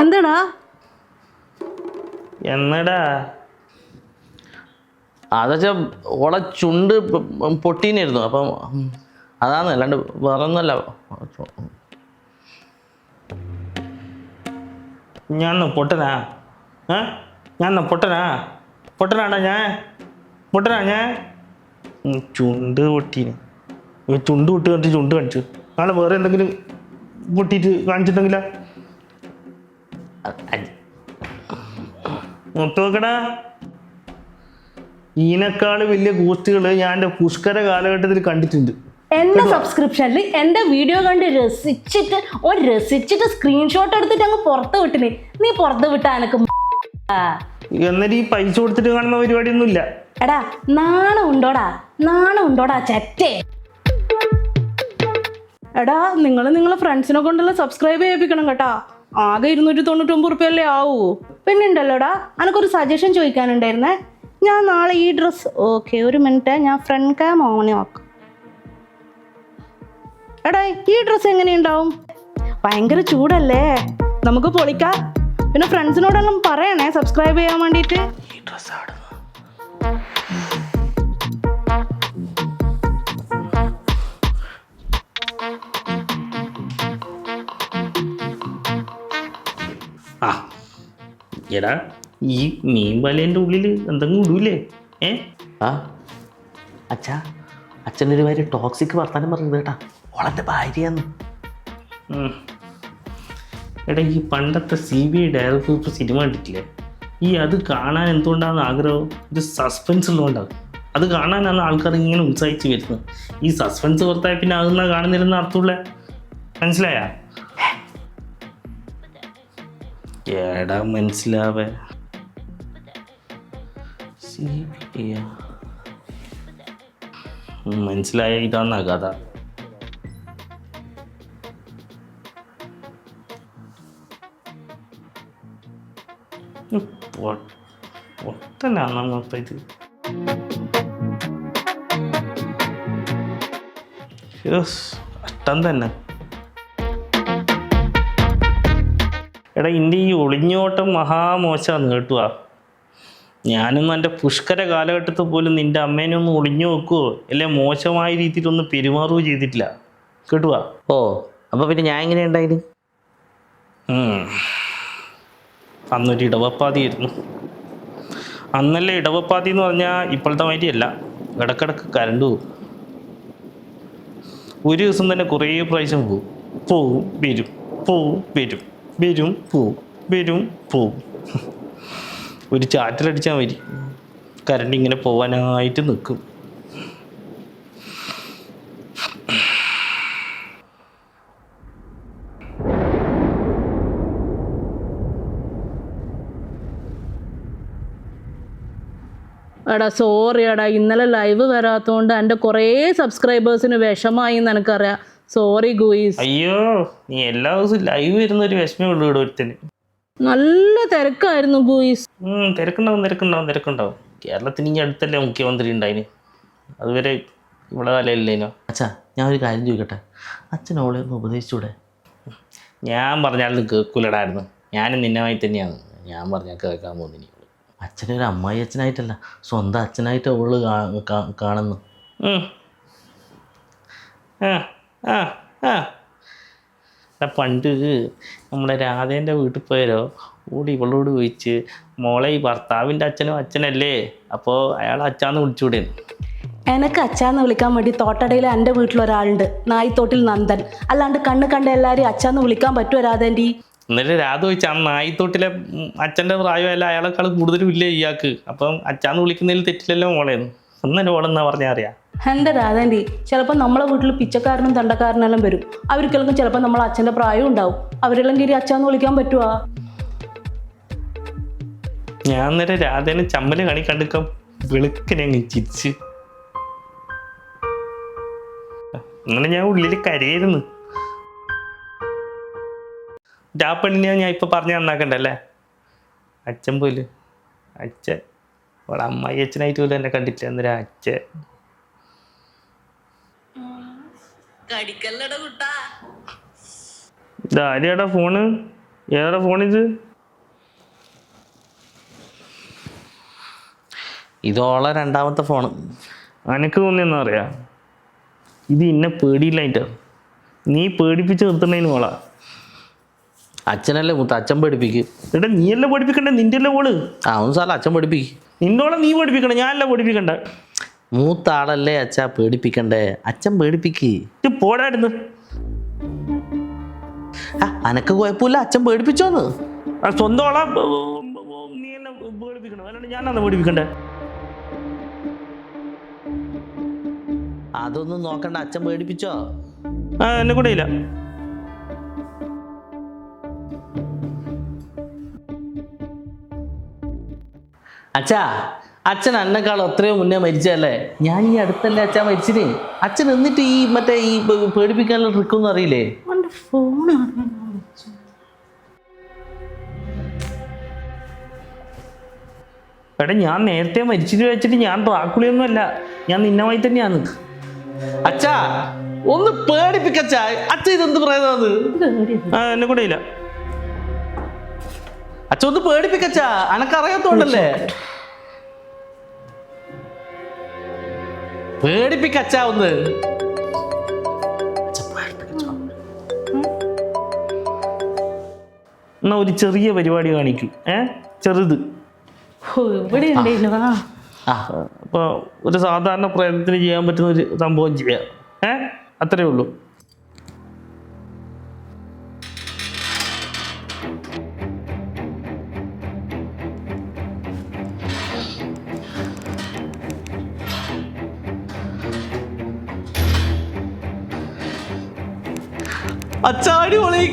എന്താടാ എന്നടാ അതെച്ചാ ഓളെ ചുണ്ട് പൊട്ടീനായിരുന്നു അപ്പം അതാണ് അല്ലാണ്ട് വേറെ ഒന്നുമല്ല. ഞാൻ പൊട്ടനാ? ഞാൻ പൊട്ടനാടാ ഞാൻ? പൊട്ടനാ ഞാൻ? ചുണ്ട് പൊട്ടീന്. ചുണ്ട് പൊട്ടി കണ്ടിട്ട് ചുണ്ട് കാണിച്ചു. നാളെ വേറെ എന്തെങ്കിലും പൊട്ടിയിട്ട് കാണിച്ചിട്ടെങ്കിലാ നോക്കടാ. ഈനേക്കാള് വലിയ കൂസ്റ്റുകൾ ഞാൻ എൻ്റെ പുഷ്കര കാലഘട്ടത്തിൽ കണ്ടിട്ടുണ്ട്. എന്റെ സബ്സ്ക്രിപ്ഷനിൽ എന്റെ വീഡിയോ കണ്ട് രസിച്ചിട്ട് സ്ക്രീൻഷോട്ട് എടുത്തിട്ട് അങ്ങ് പുറത്ത് വിട്ടിന്. നീ പുറത്ത് വിട്ടാ എനക്ക് എന്നിട്ട് ഈ പൈസ കൊടുത്തിട്ട് കാണുന്ന പരിപാടിയൊന്നും ഇല്ല. എടാ നാണം ഉണ്ടോടാ ചെറ്റേ. എടാ നിങ്ങളെ ഫ്രണ്ട്സിനെ കൊണ്ടുള്ള സബ്സ്ക്രൈബ് ചെയ്യിപ്പിക്കണം കേട്ടാ. ആകെ 299 റുപ്യല്ലേ ആവൂ. പിന്നെ ഉണ്ടല്ലോടാ എനക്കൊരു സജഷൻ ചോദിക്കാനുണ്ടായിരുന്നേ. ഞാൻ നാളെ ഈ ഡ്രസ്സ് ഓക്കെ ഒരു മിനിറ്റ് ഞാൻ ഫ്രണ്ട് ക്യാം ഓൺ ആക്കാം. എടാ ഈ ഡ്രസ്സ് എങ്ങനെയുണ്ടാവും? ഭയങ്കര ചൂടല്ലേ, നമുക്ക് പൊളിക്കാം. പിന്നെ ഫ്രണ്ട്സിനോടെല്ലാം പറയണേ സബ്സ്ക്രൈബ് ചെയ്യാൻ വേണ്ടിയിട്ട്. ഈ ഡ്രസ്സ് എടാ ഈ മീൻ വലേൻ്റെ ഉള്ളിൽ എന്തെങ്കിലും ഇടൂലേ? അച്ഛാ അച്ഛനൊരു കാര്യം ടോക്സിക് വർത്താനം പറഞ്ഞത് കേട്ടാ. ഓളൻ്റെ ഭാര്യയാന്ന്. എടാ ഈ പണ്ടത്തെ CBI ഡയറക്ടർ സിനിമ കണ്ടിട്ടില്ലേ? അത് കാണാൻ എന്തുകൊണ്ടാണ് ആഗ്രഹം? ഇത് സസ്പെൻസ് ഉള്ളതുകൊണ്ടാണ്. അത് കാണാനാണ് ആൾക്കാർ ഇങ്ങനെ ഉത്സാഹിച്ച് വരുന്നത്. ഈ സസ്പെൻസ് പുറത്തായ പിന്നെ അതൊന്നും കാണുന്നില്ലെന്ന് അർത്ഥമുള്ള മനസ്സിലായാ? എടാ മനസ്സിലാവേ. മനസ്സിലായ ഇതാന്നാ കഥ. പൊട്ടനാണ് മൊത്തം ഇത്. കഷ്ടം തന്നെ. എടാ ഇൻ്റെ ഈ ഒളിഞ്ഞോട്ടം മഹാമോശമാണ് കേട്ടുവാ. ഞാനൊന്നും എൻ്റെ പുഷ്കര കാലഘട്ടത്തിൽ പോലും നിൻ്റെ അമ്മേനെ ഒന്ന് ഒളിഞ്ഞു നോക്കുവോ അല്ലെ മോശമായ രീതിയിലൊന്നും പെരുമാറുകയോ ചെയ്തിട്ടില്ല കേട്ടുവാ. അപ്പോൾ പിന്നെ ഞാൻ എങ്ങനെ ഉണ്ടായിന്? അന്നൊരു ഇടവപ്പാതിയായിരുന്നു. അന്നല്ലേ ഇടവപ്പാതി എന്ന് പറഞ്ഞാൽ ഇപ്പോഴത്തെ മാതിരിയല്ല, ഇടക്കിടക്ക് കരണ്ട് പോകും. ഒരു ദിവസം തന്നെ കുറേ പ്രാവശ്യം പോവും വരും, പോവും വരും, വരും പോവും, വരും പോവും. ഒരു ചാറ്റലടിച്ചാൽ മതി കരണ്ട് ഇങ്ങനെ പോവാനായിട്ട് നിൽക്കും. എടാ സോറി എടാ, ഇന്നലെ ലൈവ് വരാത്തതുകൊണ്ട് എൻ്റെ കുറേ സബ്സ്ക്രൈബേഴ്സിന് വിഷമായി എന്ന് എനിക്കറിയാം. Sorry guys. അയ്യോ നീ എല്ലാ ദിവസവും ലൈവ് വരുന്ന ഒരു വിഷമേ ഉള്ളൂ ഇവിടെ ഒരുത്തന്. നല്ല തിരക്കായിരുന്നു ഗൂയിസ്. തിരക്കുണ്ടാവും. കേരളത്തിന് ഇനി അടുത്തല്ലേ മുഖ്യമന്ത്രി ഉണ്ടായിന്, അതുവരെ ഇവിടെ കാലമില്ലേനോ. അച്ഛാ ഞാൻ ഒരു കാര്യം ചോദിക്കട്ടെ, അച്ഛനോളെ ഒന്ന് ഉപദേശിച്ചൂടെ? ഞാൻ പറഞ്ഞാലും കേൾക്കൂലടായിരുന്നു. ഞാനും നിന്നമായി തന്നെയാണ്. ഞാൻ പറഞ്ഞാൽ കേൾക്കാൻ പോകുന്നില്ല. അച്ഛനൊരു അമ്മായി അച്ഛനായിട്ടല്ല, സ്വന്തം അച്ഛനായിട്ട് അവള് കാണുന്നു. പണ്ട് നമ്മളെ രാധേൻ്റെ വീട്ടിൽ പോയാലോ ഓടി ഇവളോട് ചോദിച്ച്, മോളെ ഈ ഭർത്താവിൻ്റെ അച്ഛനും അച്ഛനല്ലേ, അപ്പോൾ അയാൾ അച്ഛാന്ന് വിളിച്ചൂടെ? എനക്ക് അച്ഛാന്ന് വിളിക്കാൻ വേണ്ടി തോട്ടടയിൽ എൻ്റെ വീട്ടിലൊരാളുണ്ട്, നായിത്തോട്ടിൽ നന്ദൻ. അല്ലാണ്ട് കണ്ണ് കണ്ട എല്ലാവരും അച്ഛാന്ന് വിളിക്കാൻ പറ്റുമോ രാധേൻ്റെ? എന്നിട്ട് രാധ ചോദിച്ചാൽ ആ നായിത്തോട്ടിലെ അച്ഛൻ്റെ പ്രായമല്ല അയാളെക്കാൾ കൂടുതലും ഇല്ലേ ഇയാൾക്ക്, അപ്പം അച്ഛാന്ന് വിളിക്കുന്നതിൽ തെറ്റില്ലല്ലോ മോളേന്ന്. ഒന്നല്ലേ ഓളെന്നാ പറഞ്ഞാൽ അറിയാം. എൻ്റെ രാധേൻ്റെ ചിലപ്പോൾ നമ്മളെ വീട്ടിൽ പിച്ചക്കാരനും തണ്ടക്കാരനെല്ലാം വരും. അവർക്കെല്ലാം ചിലപ്പോൾ നമ്മളെ അച്ഛൻ്റെ പ്രായം ഉണ്ടാവും. അവരെല്ലാം കയറി അച്ഛാന്ന് വിളിക്കാൻ പറ്റുമോ? ഞാൻ നേരെ രാധേനെ ചമ്മല് കണി കണ്ടിക്കാൻ വെളുക്കനെ അങ്ങ് ചിരിച്ച്. അങ്ങനെ ഞാൻ ഉള്ളിൽ കരയായിരുന്നു. ആ പെണ്ണിനെ ഞാൻ ഇപ്പം പറഞ്ഞ് നന്നാക്കണ്ടല്ലേ? അച്ഛൻ പോലും അച്ഛൻ അവളെ അമ്മായി അച്ഛനായിട്ട് പോലും എന്നെ കണ്ടിട്ടില്ല. എന്നൊരു അച്ഛൻ ഇതാര്യാടാ ഫോണ്? ഏറെ ഫോണിത്? ഇതോളെ രണ്ടാമത്തെ ഫോണ്. അനക്ക് തോന്നിയെന്നാ അറിയാം, ഇത് ഇന്നെ പേടിയില്ലായിട്ടാ. നീ പേടിപ്പിച്ച് നിർത്തണേന് മോളാ. അച്ഛനല്ലേ മൂത്ത, അച്ഛൻ പഠിപ്പിക്ക്. എടാ നീയല്ലേ പഠിപ്പിക്കണ്ടേ, നിന്റെ അല്ലേ മോള്. ഒന്ന് സാറല്ല, അച്ഛൻ പഠിപ്പിക്ക്. നിന്നോളെ നീ പഠിപ്പിക്കണ്ട, ഞാനല്ല പഠിപ്പിക്കണ്ട. മൂത്ത ആളല്ലേ അച്ഛാ പേടിപ്പിക്കണ്ടേ, അച്ഛൻ പേടിപ്പിക്ക്. ഇത് പോടായിരുന്നു. അനക്ക് കുഴപ്പമില്ല, അച്ഛൻ പേടിപ്പിച്ചോന്ന്. സ്വന്തം ആളാ നീ എന്നെ പേടിപ്പിക്കണം, അല്ലാണ്ട് ഞാനാണ് പേടിപ്പിക്കണ്ടേ? അതൊന്നും നോക്കണ്ട, അച്ഛൻ പേടിപ്പിച്ചോ? എന്നെ കൂടെ ഇല്ല. അച്ഛാ, അച്ഛൻ എന്നെക്കാൾ എത്രയോ മുന്നേ മരിച്ചല്ലേ. ഞാൻ ഈ അടുത്തല്ലേ അച്ഛാ മരിച്ചിന്. അച്ഛൻ എന്നിട്ട് ഈ മറ്റേ ഈ പേടിപ്പിക്കാനുള്ള ട്രിക്കൊന്നും അറിയില്ലേ? ഫോണാണ്. എടാ ഞാൻ നേരത്തെ മരിച്ചിട്ട് വെച്ചിട്ട് ഞാൻ ഡ്രാക്കുളിയൊന്നും അല്ല, ഞാൻ നിന്നമായി തന്നെയാണ്. അച്ഛാ ഒന്ന് പേടിപ്പിക്കച്ചാ, അച്ഛൻ ഇതെന്ത് പറയുന്നത്? എന്നെ കൂടെ ഇല്ല. അച്ഛൻ ഒന്ന് പേടിപ്പിക്കച്ചാ, അനക്കറിയാത്തോണ്ടല്ലേ. പേടിപ്പിക്കച്ചാ ഒന്ന്. എന്നാ ഒരു ചെറിയ പരിപാടി കാണിക്കും. ചെറുത്. ഇവിടെ ഉണ്ടല്ലോ. അപ്പോൾ ഒരു സാധാരണ പ്രയത്നത്തിന് ചെയ്യാൻ പറ്റുന്ന ഒരു സംഭവം ചെയ്യാം. അത്രേ ഉള്ളൂ. അച്ചാടി പൊളി.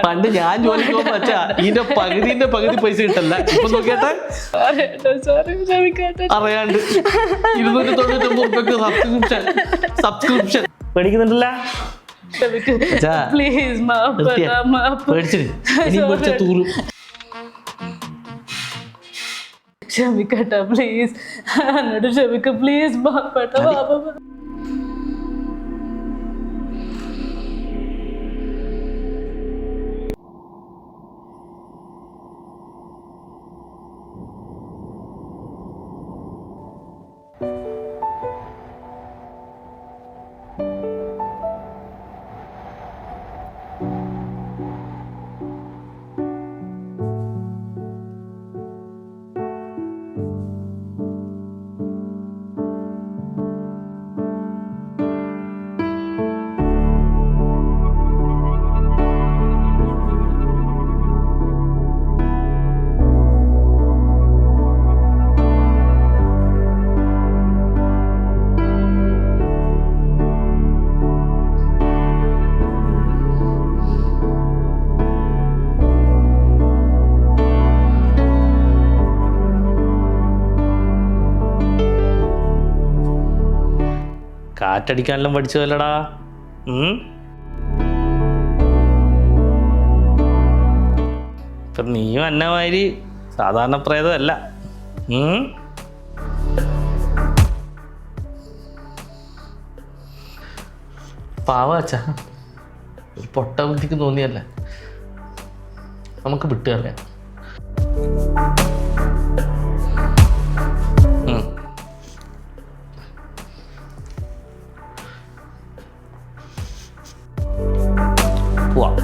പണ്ട് ഞാൻ ജോലിക്ക് പോകുമ്പോ അച്ഛാ ഇതിന്റെ പകുതി പൈസ കിട്ടല്ല. ഇപ്പൊ നോക്കിയാട്ടെ, അറിയാണ്ട് 299 സബ്സ്ക്രിപ്ഷൻ പേടിക്കുന്നുണ്ടല്ല. തൂറും. ക്ഷമിക്കട്ടെ പ്ലീസ്, എന്നോട് ക്ഷമിക്ക പ്ലീസ്. കാറ്റടിക്കാനെല്ലാം പഠിച്ചതല്ലടാ. ഇപ്പം നീയും അന്നമാതിരി സാധാരണ പ്രേതമല്ല. പാവ അച്ഛാ, ഒരു പൊട്ട ബുദ്ധിക്ക് തോന്നിയല്ലേ, നമുക്ക് വിട്ടുകളയാം. പോവാം.